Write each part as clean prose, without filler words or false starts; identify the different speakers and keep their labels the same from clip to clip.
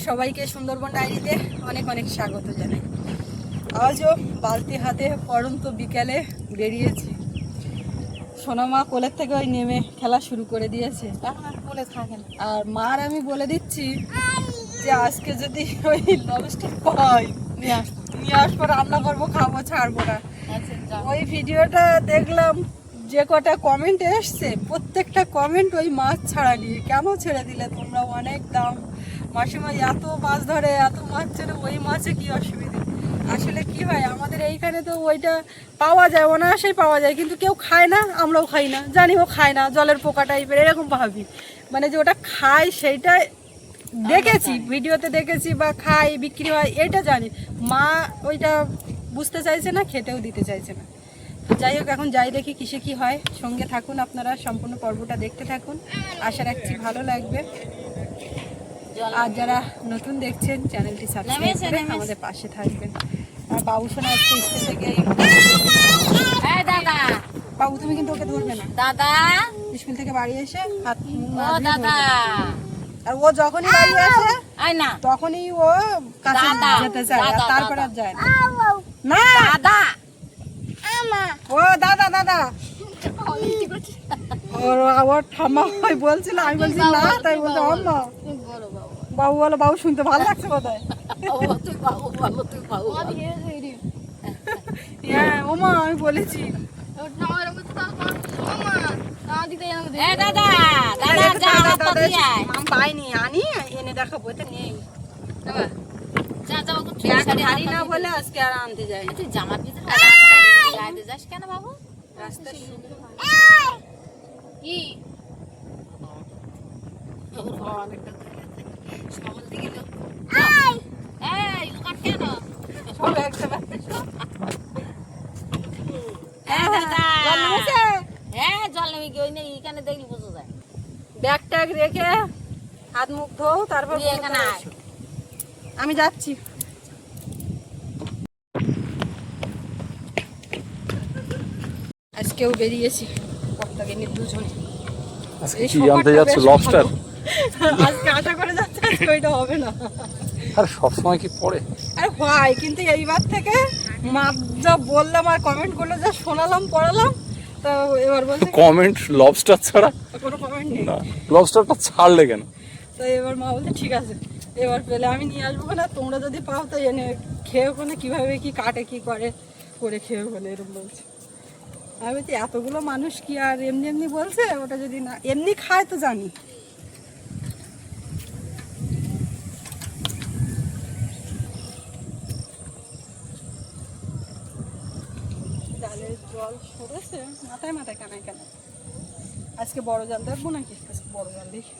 Speaker 1: সবাইকে সুন্দরবন ডায়েরিতে অনেক অনেক স্বাগত জানাই। আজও বালতি হাতে পড়ন্ত বিকেলে বেরিয়েছি। সোনামা কোলের থেকে ওই নেমে খেলা শুরু করে দিয়েছে, এখন আর কোলে থাকেন। আর মার আমি বলে দিচ্ছি যে আজকে যদি ওই লবস্টার পাই নিয়ে আসবো, রান্না করবো, খাবো, ছাড়বো না। ওই ভিডিওটা দেখলাম, যে কটা কমেন্ট এসছে প্রত্যেকটা কমেন্ট ওই মাছ ছাড়া নিয়ে। কেন ছেড়ে দিলে তোমরা, অনেক দাম, মাসিমা এত মাছ ধরে, এত মাছ ছেড়ে ওই মাছে কি অসুবিধে? আসলে কি হয়, আমাদের এইখানে তো ওইটা পাওয়া যায়, অনায়াসেই পাওয়া যায়, কিন্তু কেউ খায় না, আমরাও খাই না, জানি ও খায় না, জলের পোকা টাইপের এরকম ভাবি। মানে যে ওটা খায় সেইটা দেখেছি, ভিডিওতে দেখেছি, বা খাই বিক্রি হয় এটা জানি। মা ওইটা বুঝতে চাইছে না, খেতেও দিতে চাইছে না। যাই হোক, এখন যাই দেখি কিসে কি হয়। সঙ্গে থাকুন আপনারা, সম্পূর্ণ পর্বটা দেখতে থাকুন, আশা রাখছি ভালো লাগবে। আর যারা নতুন দেখছেন চ্যানেলটি সাবস্ক্রাইব করে আমাদের পাশে থাকবেন। আর বাবু শোনা আজকে স্কুল থেকে, বাবু তুমি কিন্তু ওকে ধরবে না দাদা, স্কুল থেকে বাড়ি এসে হাত দাদা, আর ও যখনই বাড়ি আসে তখনই ও কাছে যেতে চায়, আর তারপর আর যায় না। দাদা ও দাদা দাদা ওর ঠাম্মা বলছিল, আমি বলছি না, তাই বলছে আম্মা। বাবু বলো, বাবু শুনতে ভালো লাগছে বোধহয়। হ্যাঁ ওমা, আমি বলেছি পাইনি, আনি এনে দেখাবো, এটা নেই না বলে আজকে আর আনতে যাই। তুই জামার ভিতরে যাস কেন বাবু? রাস্তা কি জল নেমে কি ওই নেই, এখানে দেখলি বোঝা যায়। ব্যাগ ট্যাগ রেখে হাত মুখ ধো, তারপর এখানে আমি যাচ্ছি। আজকেও বেরিয়েছি কপ্তাকে নিয়ে দুজনে।
Speaker 2: আজকে কি আনতে যাচ্ছ? লবস্টার?
Speaker 1: আজকে আশা করে যাচ্ছে আজকে ওইটা হবে না।
Speaker 2: আর সব সময় কি পড়ে?
Speaker 1: আরে হয়, কিন্তু এইবার থেকে মা যা বললাম আর কমেন্ট করলো, যা শোনালাম পড়ালাম, তো এবার বলছে
Speaker 2: কমেন্ট লবস্টার ছাড়া
Speaker 1: কোনো কমেন্ট নেই।
Speaker 2: না, লবস্টারটা ছাড়লে কেন?
Speaker 1: তো এবার মা বলছে ঠিক আছে, এবার পেলে আমি নিয়ে আসবো না, তোমরা যদি পাও তো এনে খেয়ে ওখানে কিভাবে কি কাটে কি করে খেয়ে ওখানে, এরকম বলছে। আমি বলছি এতগুলো মানুষ কি আর এমনি এমনি বলছে? ওটা যদি না এমনি খায় তো জানি। জালের জল সরেছে মাথায় মাথায়, কানায় কানায়। আজকে বড় জাল দেখবো নাকি? আজকে বড় জাল দেখি।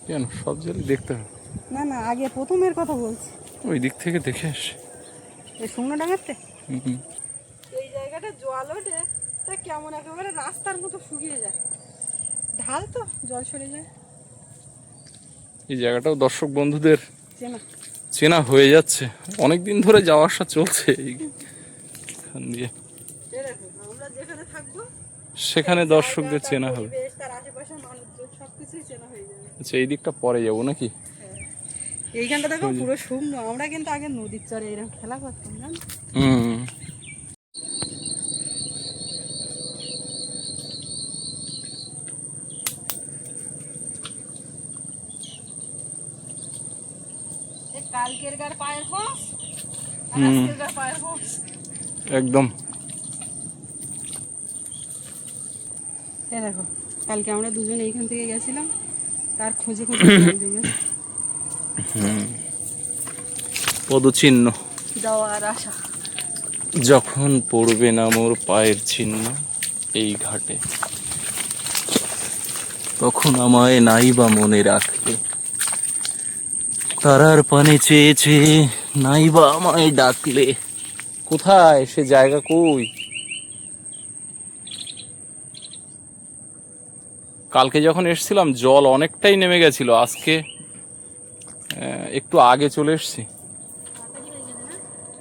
Speaker 2: কেন সব জায়গায় দেখতে হবে?
Speaker 1: না না, আগে প্রথমের কথা বলছি।
Speaker 2: ওই দিক থেকে দেখে আস।
Speaker 1: এই শুকনো ডাঙাতে এই জায়গাটা জল ওঠে তা কেমন একেবারে রাস্তার মতো শুকিয়ে যায়, ঢাল তো জল সরে যায়।
Speaker 2: এই জায়গাটাও দর্শক বন্ধুদের
Speaker 1: চেনা
Speaker 2: চেনা হয়ে যাচ্ছে, অনেকদিন ধরে যাওয়া আসা চলছে এইখান দিয়ে।
Speaker 1: আমরা যেখানে থাকবো
Speaker 2: সেখানে দর্শকদের চেনা হবে।
Speaker 1: তার আশেপাশের মানুষজন সবকিছুই চেনা হয়ে যাবে।
Speaker 2: আচ্ছা, এই দিকটা পরে যাবো নাকি?
Speaker 1: এইখানটা দেখো পুরো শুকনো। আমরা কিন্তু আগে নদীর চরে এরকম খেলা করতাম, জানো? কালকের গার পায়ের খোঁজ আর আজকের গার পায়ের খোঁজ
Speaker 2: একদম।
Speaker 1: এই দেখো, কালকে আমরা দুজন এইখান থেকে গেছিলাম, তার খোঁজে খোঁজে
Speaker 2: পদচিহ্ন
Speaker 1: যাওয়ার আশা।
Speaker 2: যখন পড়বে না মোর পায়ের চিহ্ন এই ঘাটে, তখন আমায় নাই বা মনে রাখলে, তারার পানে চেয়ে চেয়ে নাই বা আমায় ডাকলে। কোথায় সে জায়গা, কই? কালকে যখন এসেছিলাম জল অনেকটাই নেমে গেছিল, আজকে একটু আগে চলে এসেছি।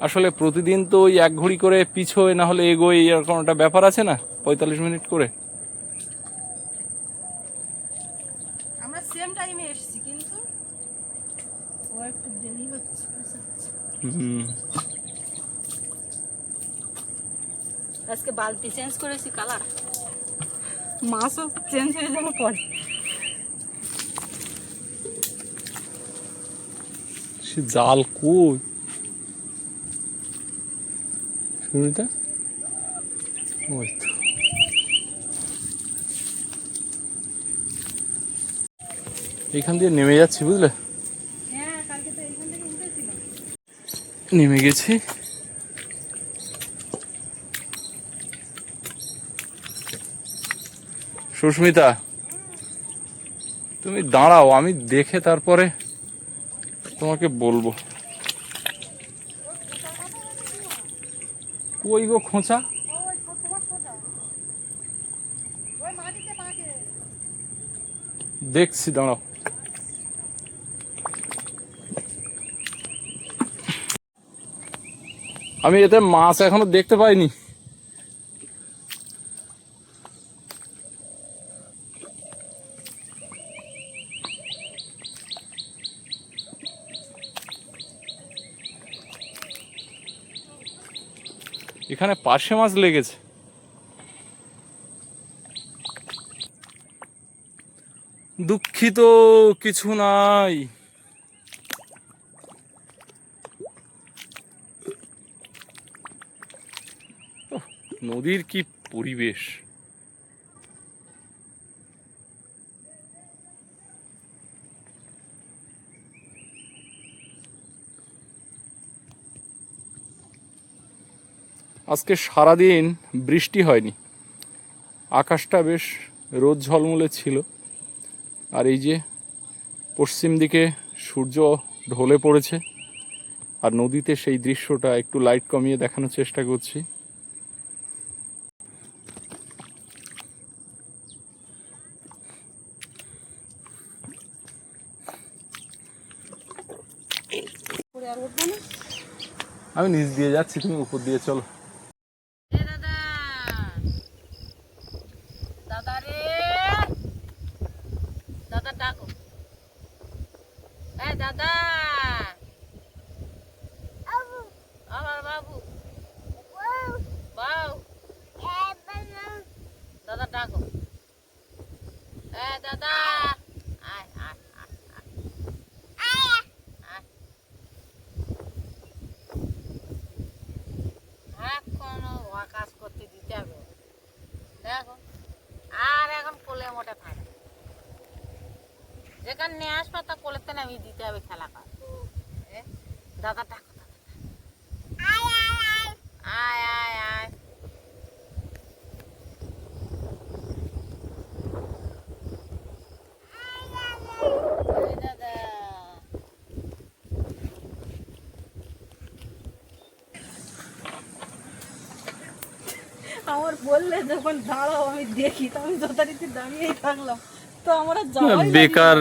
Speaker 2: আসলে প্রতিদিন তো ওই এক ঘড়ি করে পিছোয় না হলে এগোই, এরকম একটা ব্যাপার আছে না, 45 মিনিট করে।
Speaker 1: আমরা সেম টাইমে এসেছি, কিন্তু একটু দেরি হচ্ছে। আজকে বালতি চেঞ্জ করেছি, কালার মাছও চেঞ্জ হয়ে যাবে পরে।
Speaker 2: সে জাল কই শুরুটা, ওই তো এইখান দিয়ে নেমে যাচ্ছি, বুঝলে?
Speaker 1: হ্যাঁ, কালকে তো এইখান থেকে উঠেছিলাম।
Speaker 2: নেমে গেছি। সুস্মিতা, তুমি দাঁড়াও, আমি দেখে তারপরে তোমাকে বলবো। কই গো খোঁচা? দেখছি, দাঁড়াও। আমি এতে মাছ এখনো দেখতে পাইনি। এখানে পার্শে মাছ লেগেছে। দুঃখিত, কিছু নাই। ওহ, নদীর কি পরিবেশ! আজকে সারাদিন বৃষ্টি হয়নি, আকাশটা বেশ রোদ ঝলমলে ছিল। আর এই যে পশ্চিম দিকে সূর্য ঢলে পড়েছে, আর নদীতে সেই দৃশ্যটা একটু লাইট কমিয়ে দেখানোর চেষ্টা করছি। আমি নিচ দিয়ে যাচ্ছি, তুমি উপর দিয়ে চলো।
Speaker 1: দাদা রে, দাদা ডাকো। হ্যাঁ দাদা, আমার বাবু, বাউ, দাদা ডাকো। হ্যাঁ দাদা, আয় আয় আয় আয়। এখনো কাজ করতে দিতে হবে, দেখো। আর এখন কোলে মোটে থাকে, যেখানে নিয়ে আসবে তা কোলেতে নামিয়ে দিতে হবে, খেলা কাজ। দাদা ডাকো, দাদা আয় আয় আয়। দাদা, আমার বললে যখন দাঁড়াও আমি দেখি, তো আমি যথারীতি দাঁড়িয়েই থাকলাম। তো আমরা যাওয়াই
Speaker 2: বেকার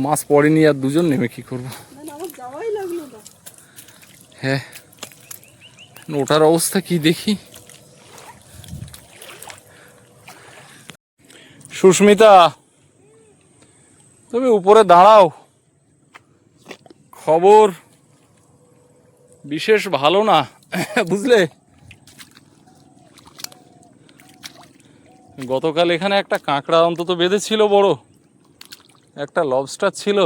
Speaker 2: মাছ পড়েনি, আর দুজন নেমে কি করবো?
Speaker 1: আমার যাওয়াই লাগলো না।
Speaker 2: হ্যাঁ, ওটার অবস্থা কি দেখি। সুস্মিতা, তুমি উপরে দাঁড়াও, খবর বিশেষ ভালো না, বুঝলে? গতকাল এখানে একটা কাঁকড়া অন্তত বেঁধেছিল, বড় একটা লবস্টার ছিল,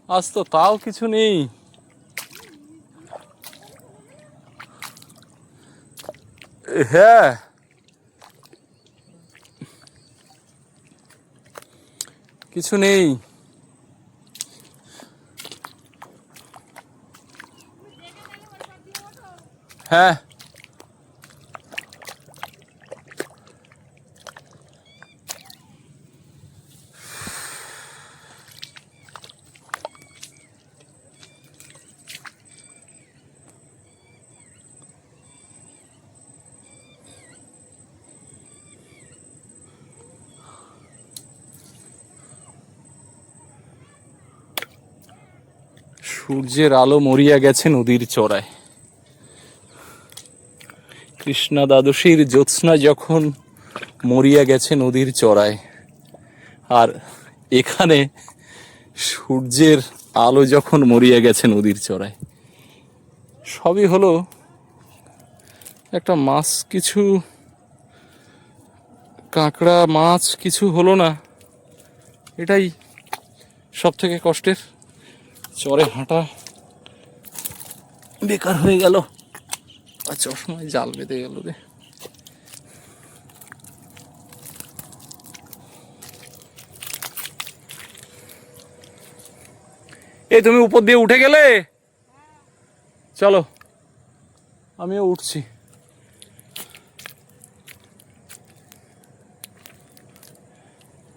Speaker 2: আজ তো তাও কিছু নেই। হ্যাঁ, কিছু নেই। হ্যাঁ, সূর্যের আলো মরিয়া গেছে নদীর চড়ায়। কৃষ্ণা দ্বাদশীর জ্যোৎস্না যখন মরিয়া গেছে নদীর চড়ায়, আর এখানে সূর্যের আলো যখন মরিয়ে গেছে নদীর চড়ায়, সবই হলো একটা মাছ কিছু, কাঁকড়া মাছ কিছু হলো না। এটাই সব থেকে কষ্টের। চরে হাঁটা বেকার হয়ে গেল, আর চশমায় জাল বেঁধে গেল রে। এই তুমি উপর দিয়ে উঠে গেলে, চলো আমিও উঠছি।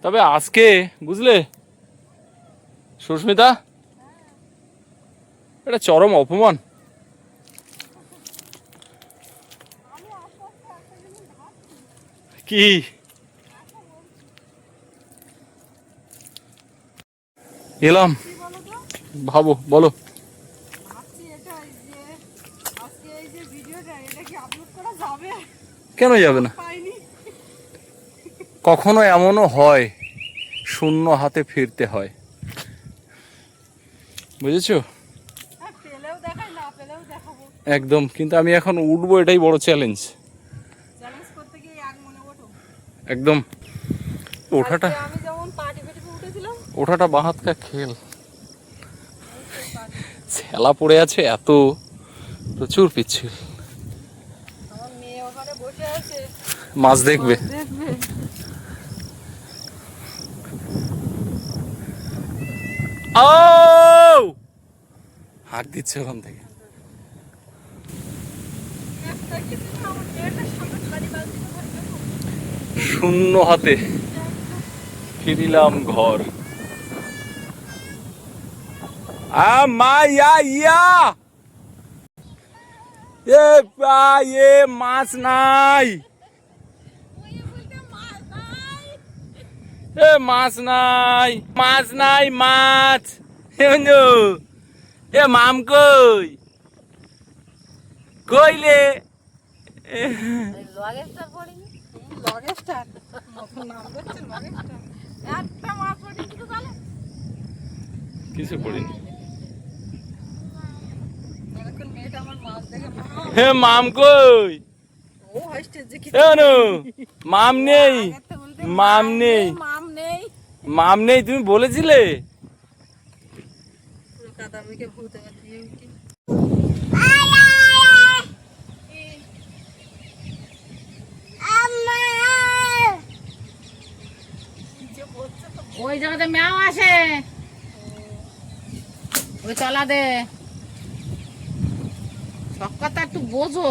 Speaker 2: তবে আজকে বুঝলে সুস্মিতা, এটা চরম অপমান। কি এলাম ভাবো, বলো। কেন যাবে না? কখনো এমনও হয় শূন্য হাতে ফিরতে হয়, বুঝেছো? একদম। কিন্তু আমি এখন উঠবো, এটাই বড় চ্যালেঞ্জ। একদম। ওঠাটা বাহাতকা খেল। ছেলা পড়ে আছে এত, প্রচুর পিচ্ছিল। মাছ দেখবে। ও হাঁক দিচ্ছে ওখান থেকে। শূন্য হাতে ফিরিলাম ঘর। মাছ নাই, মাছ নাই, মাছ নাই, মাছ। এ মাম কই কইলে? কিছু পড়িনি। হে মাম কই? মাম নেই, মাম নেই, মাম নেই। তুমি বলেছিলে।
Speaker 3: ওই জায়গাতে ম্যাও আসে, ওই তলা দে। সব কথা একটু বোঝো।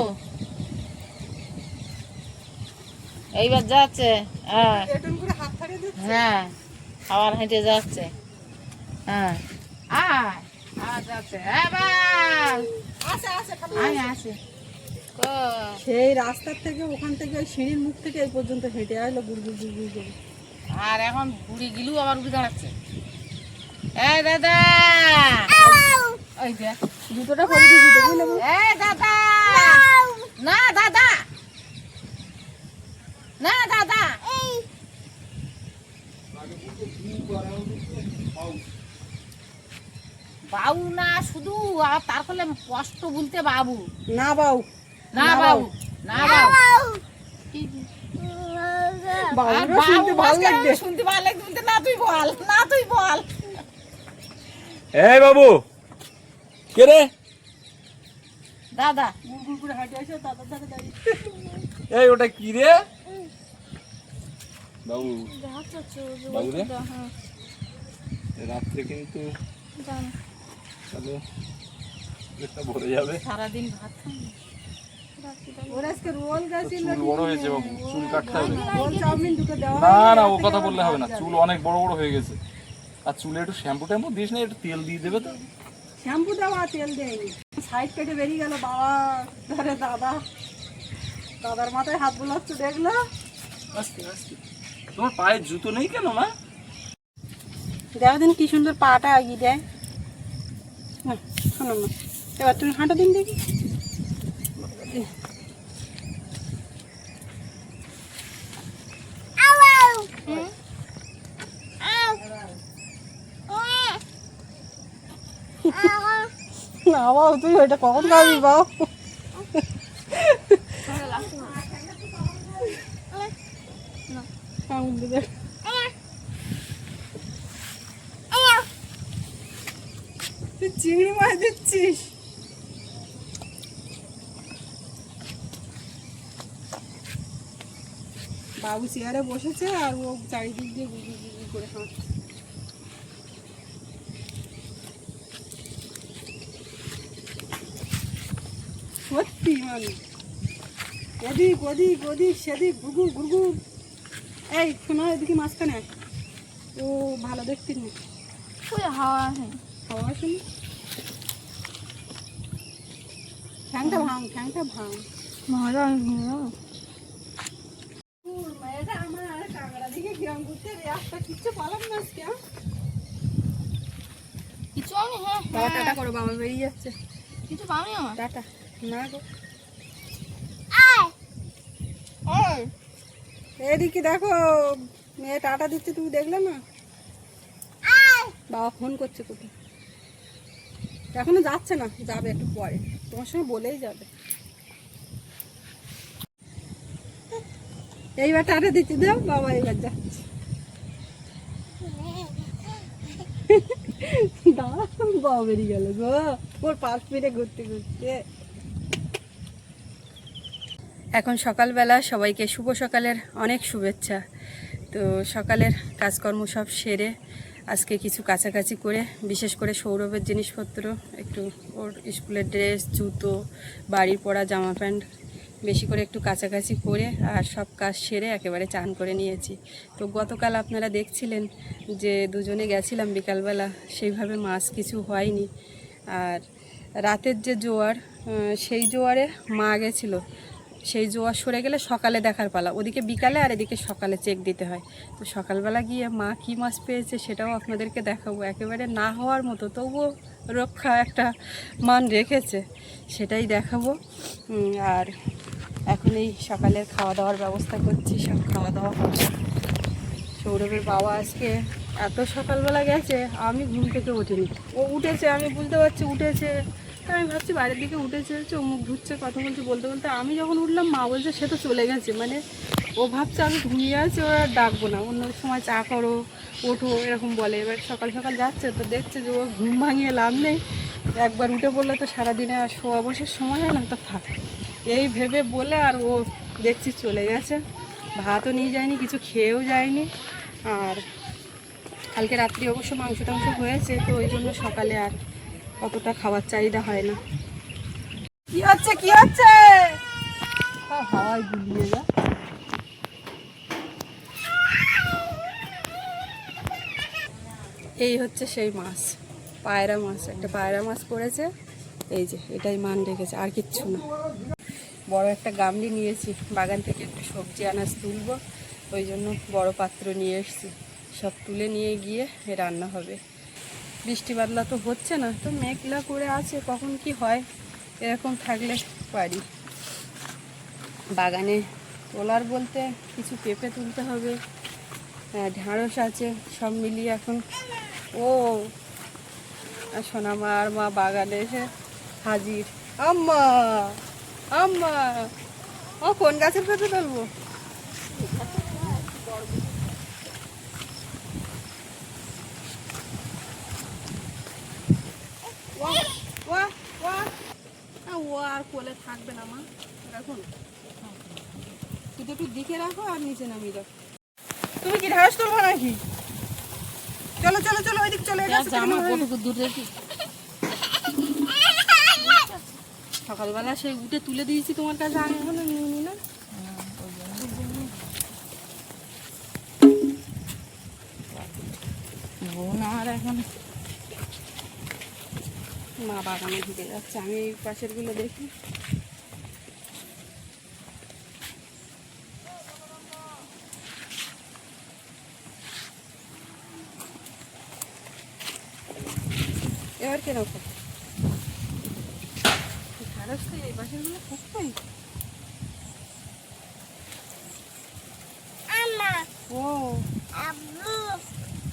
Speaker 3: এইবার যাচ্ছে, হ্যাঁ হ্যাঁ, আবার হেঁটে যাচ্ছে। হ্যাঁ যাচ্ছে, আসে।
Speaker 1: সেই রাস্তার থেকে, ওখান থেকে ওই সিঁড়ির মুখ থেকে এই পর্যন্ত হেঁটে আসলো গুড়গুড় গুড়গুড় করে।
Speaker 3: আর এখন বুড়ি গিলু আবার উঠে দাঁড়াচ্ছে। এই দাদা, ওই দেখ
Speaker 1: জুতোটা পরে দিয়ে জুতো বুঝলে।
Speaker 3: এই দাদা, না দাদা, না দাদা। বাবু না শুধু, আর তারপরে কষ্ট বলতে বাবু
Speaker 1: না বাবু,
Speaker 3: না বাবু, না বাবু। শুনতে ভালো লাগবে। না তুই বল, না তুই বল।
Speaker 2: এই বাবু, কে রে?
Speaker 3: দাদা।
Speaker 2: এই ওটা কি রে বাবু? বাবু রে, রাত্রে কিন্তু পেটটা ভরে যাবে।
Speaker 3: সারাদিন ভাত খাই।
Speaker 2: চুল বড় হয়েছে বাবু, চুল কাটতে হবে।
Speaker 1: দেওয়া।
Speaker 2: না না, ও কথা বললে হবে না, চুল অনেক বড় বড় হয়ে গেছে। আর চুলে একটু শ্যাম্পু ট্যাম্পু দিস না, একটু তেল দিয়ে দেবে তো।
Speaker 1: শ্যাম্পু দেওয়া, তেল দেয়নি। সাইড কেটে বেরিয়ে গেল বাবা ধরে। দাদার মাথায় হাত বোলাচ্ছে দেখলো।
Speaker 2: আস্তে আস্তে। তোমার পায়ে জুতো নেই কেন মা?
Speaker 1: দেখো দিন কি সুন্দর পাটা এগিয়ে দেয়। শোনো না, এবার তুমি হাঁটো দিন দেখি। না বাবু, তুই ওইটা কখন খাবি বাবু? আঙুল দিয়ে দেখ। তুই চিংড়ি মাছ দিচ্ছিস? বাবু চেয়ারে বসেছে আর ও চারিদিক দিয়ে গুগি গুগি করে হাঁটছে। সত্যি মানে এদিক ওদিক ওদিক সেদিক ঘুরঘুর ঘুরঘুর। এই শোনা, এদিকে মাঝখানে আয়। ও ভালো দেখতে নেই,
Speaker 4: হাওয়া আছে।
Speaker 1: হাওয়া আসেনি। ঠ্যাংটা ভাঙ, ঠ্যাংটা ভাঙ।
Speaker 4: মজা আমি ঘুমিয়ে যাবো।
Speaker 1: আমার কাঁকড়া দিকে গ্রাম ঘুরতে একটা কিচ্ছু পালাম না আজকে।
Speaker 4: কিছু আমি হ্যাঁ
Speaker 1: বাবা টাটা করো, বাবা বেরিয়ে যাচ্ছে।
Speaker 4: কিছু পাওনি আমার।
Speaker 1: টাটা। না গো,
Speaker 4: আয়
Speaker 1: এদিকে দেখো, মেয়ে টাটা দিচ্ছে, তুমি দেখলে না? বাবা ফোন করছে কোথায়, এখনো যাচ্ছে না, যাবে একটু পরে, তোমার সঙ্গে বলেই যাবে। এইবার টাটা দিচ্ছি, দাও বাবা এইবার যাচ্ছে। দাঁড়া, বাবা বেরিয়ে গেল গো, ওর পাশ ফিরে ঘুরতে ঘুরতে। এখন সকালবেলা, সবাইকে শুভ সকালের অনেক শুভেচ্ছা। তো সকালের কাজকর্ম সব সেরে আজকে কিছু কাছাকাছি করে, বিশেষ করে সৌরভের জিনিসপত্র, একটু ওর স্কুলের ড্রেস, জুতো, বাড়ির পরা জামা প্যান্ট বেশি করে একটু কাছাকাছি করে আর সব কাজ সেরে একেবারে চান করে নিয়েছি। তো গতকাল আপনারা দেখছিলেন যে দুজনে গেছিলাম বিকালবেলা, সেইভাবে মাছ কিছু হয়নি। আর রাতের যে জোয়ার, সেই জোয়ারে মা গেছিলো, সেই জোয়ার সরে গেলে সকালে দেখার পালা, ওদিকে বিকালে আর এদিকে সকালে চেক দিতে হয়। তো সকালবেলা গিয়ে মা কী মাছ পেয়েছে সেটাও আপনাদেরকে দেখাবো, একেবারে না হওয়ার মতো, তবুও রক্ষা একটা মান রেখেছে, সেটাই দেখাবো। আর এখন এই সকালের খাওয়া দাওয়ার ব্যবস্থা করছি, সব খাওয়া দাওয়া হবে। সৌরভের বাবা আজকে এত সকালবেলা গেছে, আমি ঘুম থেকে উঠিনি। ও উঠেছে, আমি বুঝতে পারছি উঠেছে, আমি ভাবছি বাইরের দিকে উঠেছে, মুখ ধুচ্ছে, কথা বলছে, বলতে বলতে আমি যখন উঠলাম মা বলছে সে তো চলে গেছে, মানে ও ভাবছে আমি ঘুমিয়ে আছি, ওরা ডাকবো না, অন্য সময় চা করো, ওঠো, এরকম বলে। এবার সকাল সকাল যাচ্ছে, তো দেখছে যে ও ঘুম ভাঙিয়ে লাভ নেই, একবার উঠে পড়লে তো সারাদিনে আর শোয়া বসার সময় হয় না, তো থাক, এই ভেবে বলে আর ও দেখছি চলে গেছে। ভাতও নিয়ে যায়নি, কিছু খেয়েও যায়নি। আর কালকে রাত্রি অবশ্য মাংস টাংস হয়েছে, তো ওই জন্য সকালে আর অতটা খাবার চাহিদা হয় না। কি হচ্ছে, কি হচ্ছে? হাওয়ায় গুলিয়ে যা। এই হচ্ছে সেই মাছ, পায়রা মাছ, একটা পায়রা মাছ পড়েছে, এই যে এটাই মান রেখেছে, আর কিচ্ছু না। বড় একটা গামলি নিয়েছি, বাগান থেকে একটু সবজি আনাজ তুলবো, ওই জন্য বড় পাত্র নিয়ে এসেছি, সব তুলে নিয়ে গিয়ে রান্না হবে। বৃষ্টি বাদলা তো হচ্ছে না, তো মেঘলা করে আছে, কখন কি হয়, এরকম থাকলে পারি। বাগানে তোলার বলতে কিছু পেঁপে তুলতে হবে, ঢ্যাঁড়স আছে, সব মিলিয়ে এখন। ও সোনামা আর মা বাগানে এসে হাজির। আম্মা, আম্মা, ও কোন গাছের পেঁপে তুলবো? ও আর কোলে থাকবে না মা, এখন শুধু একটু দিকে রাখো আর নিচে নামিয়ে দাও। তুমি কি ঢাস তুলবো নাকি? চলো চলো চলো, ওইদিক চলে গেছে। সকালবেলা সেই উঠে তুলে দিয়েছি তোমার কাছে, আমি এখনো নিইনি না।
Speaker 3: আর এখন
Speaker 1: মা বাগানে ঢুকে যাচ্ছে, আমি এই পাশের গুলো দেখি। এবার কিরকম ঢাড়স তো এই পাশের গুলো খুবই। ও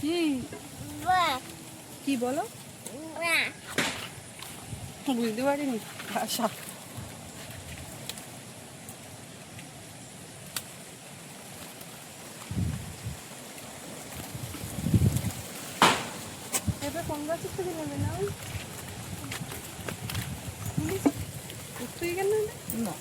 Speaker 1: কি কি বলো? বুঝতে পারিনি ভাষা। এবার কোন গাছের থেকে নেবে না তুই কেন
Speaker 3: না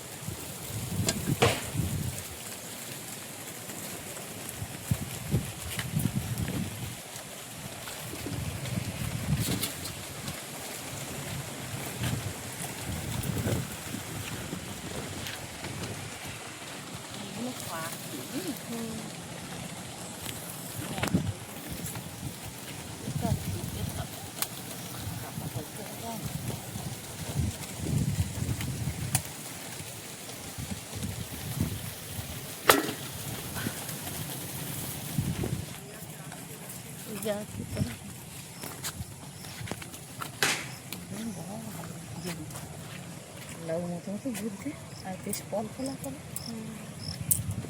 Speaker 3: লাউ মতো মতো ঘুরছে আর বেশ ফল ফলা ফলে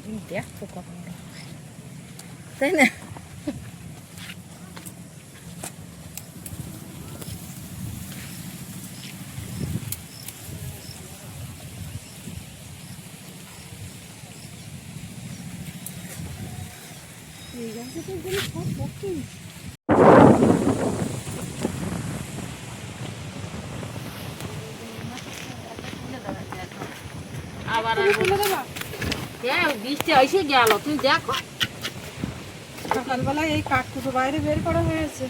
Speaker 3: তুমি দেখো কখন তাই না
Speaker 1: এই গাছে তো এগুলো সব পড়তেই
Speaker 3: আবার
Speaker 1: তুলে দেবা।
Speaker 3: হ্যাঁ বৃষ্টি এসে গেল তুমি দেখো
Speaker 1: সকালবেলা এই কাঠকুটো বাইরে বের করা হয়েছে,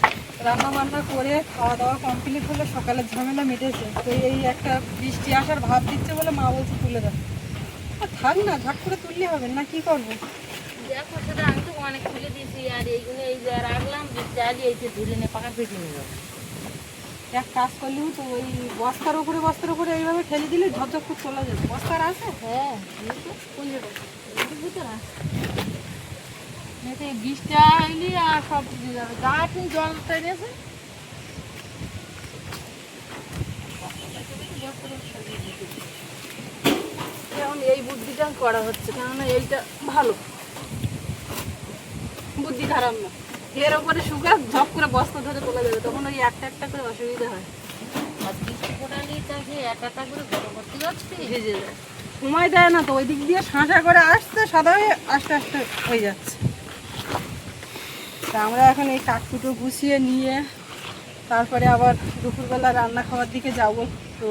Speaker 1: রান্না বান্না করে খাওয়া দাওয়া কমপ্লিট হলে সকালের ঝামেলা মিটেছে। তো এই একটা বৃষ্টি আসার ভাব দিচ্ছে বলে মা বলছে তুলে দাও। আর থাক না, ঝট করে তুললে হবে না, কি করবো?
Speaker 3: দেখো সেটা আমি তো অনেক খুলে দিয়েছি আর এইগুলো এই যে রাখলাম বৃষ্টি আলি এই যে ধুলে নিয়ে পাকা পেটে নিয়ে যাবো
Speaker 1: এক কাজ করলেও তো ওই বস্তার উপরে এইভাবে ঠেলে দিলে ঝপঝপ করে চলে যাবে। বস্তার আছে?
Speaker 3: হ্যাঁ
Speaker 1: কোন জায়গায়?
Speaker 3: ভিতরে এতে বৃষ্টি আইলি আর সব দিয়ে যাবে গা তুমি জল টেনেছে
Speaker 1: এখন এই বুদ্ধিটা করা হচ্ছে, কেননা এইটা ভালো বুদ্ধি, খারাপ না। এর ওপরে শুকা ঝপ করে বস্তা ধরে তোলা যাবে, তখন ওই একটা একটা করে অসুবিধা হয়,
Speaker 3: আর বৃষ্টি পড়ালি তাকে একটা করে বড় করতে যাচ্ছি
Speaker 1: ভেজে যায়। সময় দেয় না তো, ওই দিক দিয়ে শাঁসা করে আসতে সাদা হয়ে আস্তে আস্তে হয়ে যাচ্ছে। তা আমরা এখন এই কাঠকুটো গুছিয়ে নিয়ে তারপরে আবার দুপুরবেলা রান্না খাওয়ার দিকে যাব। তো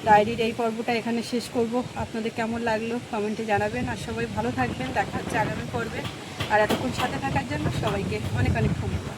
Speaker 1: ডায়েরির এই পর্বটা এখানে শেষ করব। আপনাদের কেমন লাগলো কমেন্টে জানাবেন, আর সবাই ভালো থাকবেন। দেখা হচ্ছে আগামী পর্বে। আর এতক্ষণ সাথে থাকার জন্য সবাইকে অনেক অনেক ধন্যবাদ।